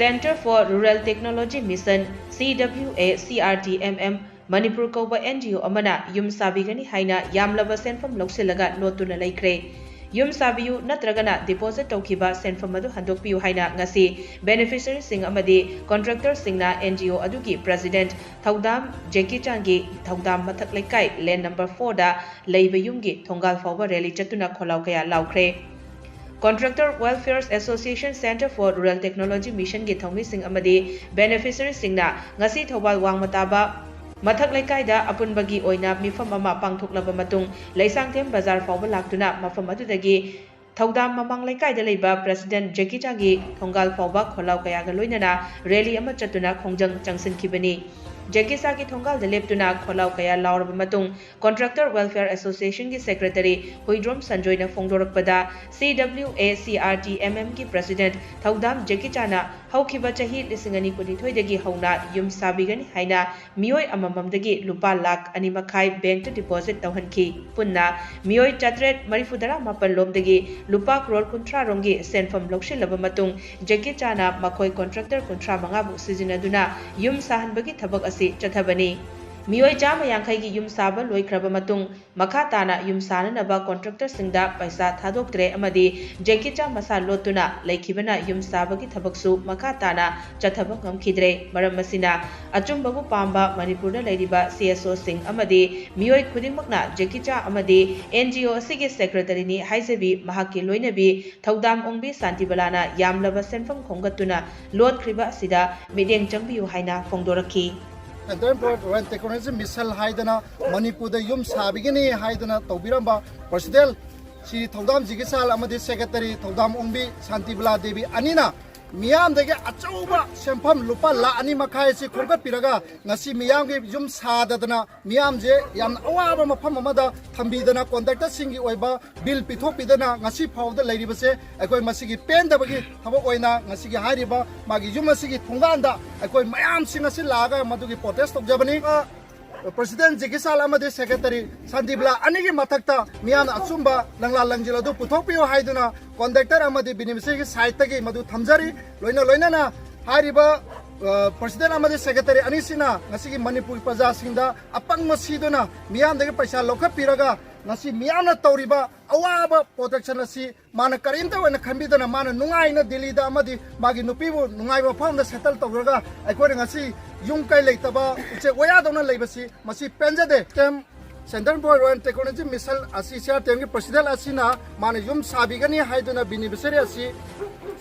Center for Rural Technology Mission CWA CRTMM Manipur Kauba NGO amana yum sabigani haina yamlaba senfam loksilaga lotuna laikre yum sabiyu natragana deposit tawkiba senfam adu handokpiyu haina ngasi beneficiary sing amadi contractor singna NGO adugi president Thaudam Jeki Changi Thaudam mathak laikai land number 4 da leiba yumgi thongal fawba rally chatuna kholaw kaya lawkre Contractor Welfare Association Center for Rural Technology Mission gi thongmi sing amadi beneficiary singna ngasi thobal wangmataba Mathak laikai da apunbagi oina mifam ama pangthoklaba matung Laisangthem Bazar fawba laktuna mafam adudagi Thaudam mamang laikai da leiba President Jeki Changi thongal fawba kholaw kaya ga loinana rally ama chatuna khongjang changsinkhibani Jeki Sagi thongal da leptuna kholaw kaya lawraba matung Contractor Welfare Association gi Secretary Huidrom Sanjoy na phongdorakpada CWA CRTMM gi President Thaudam Jeki Chana hawkiba chahi 2022 dagi hauna yum sabigani haina miyoi amamamdagi lupa lakh ani makhai bank to deposit tawhanki punna miyoi chatret marifudara mapan lomdagi lupa crore kuntra rongi senfam lokshilaba matung Jeki Chana makhoi contractor kuntra mangabu sizinaduna yum sahanbagi thabak asi chathabani Miyoi jama yankhai gi yum saba loikraba matung makha tana yum sananaba contractor singda paisa thadoktre amadi Jeki Cha masa lotuna laikhibana yum saba gi thabaksu makha tana chathaba ngamkhidre maram masina achumbabu pamba Manipur da leiriba CSO sing amadi miyoi khudingmakna Jeki Cha amadi NGO asigi secretary ni haisebi mahakki loinabi Thaudam ongbi Santibalana yamlaba senfam khongatuna lot khriba asida mideng changbiyu haina phongdorakhi Center for Rural Technology Mission haidana Manipur da yum sabigini haidana tawbiramba President Sri Thaudam Jigisal amadi Secretary Thaudam Ongbi Santibala Devi anina miyam dege achauba senfam lupa la ani makhai si khongat piraga ngasi miyam ge yum sadadana miyam je yam awaba mafam amada thambidana contractor singi oiba bill pithok pidana ngasi phawda leiribase akoi masigi pendabagi thabo oina ngasi gi hariba magi yum masigi thunganda akoi mayam singasi laga madugi protest tokjabani President Jigisal amadi Secretary Sandibla anigi mathakta miyam achumba langla langjiladu puthokpiyo haiduna contractor amadi beneficiary side tagi madu thamjari loina na hariba President amadi Secretary anisina ngasigi Manipur praja singda apang masiduna miyam dagi paisa lokhapiraga ngasi miyamna tawriba awaba protection asi mana karinta wana khambidana mana nungaina Delhi da amadi magi nupibu nungaiba phawda settle tawraga aikore ngasi yung kai leitaba uche oya dona leibasi masi penjade tem Center for Rural Technology Mission asi sia temgi president asina mana yum sabigani haiduna beneficiary asi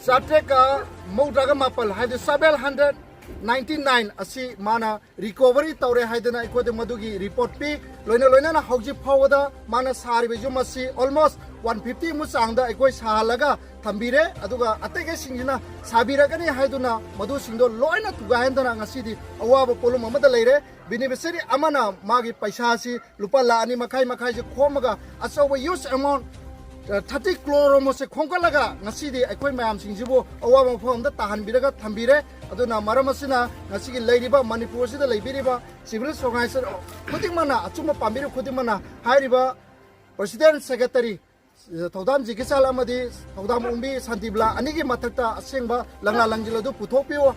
satreka maudraga mapal haidu 799 asi mana recovery tawre haiduna ikode madugi report pi loina na hauji phawda mana saribe yum asi almost 150 musangda ikoi sahalaga thambire aduga atege singina sabiragani haiduna madu singdo loina tugahendana ngasidi awaba polum amada leire beneficiary amana magi paisa si lupa la ani makhai je khomaga asawa use amount 30 crore mo se khongkalaga ngasidi aikoi mayam singjibu awaba phomda tahanbiraga thambire aduna maramasina ngasigi leiriba Manipur sida leibiriba civil organization khudimana achuma pambiri khudimana hairiba President Secretary Thaudam Jigisal amadi Thaudam Ongbi Santibala anigi mathakta asengba langla langjiladu puthokpiyo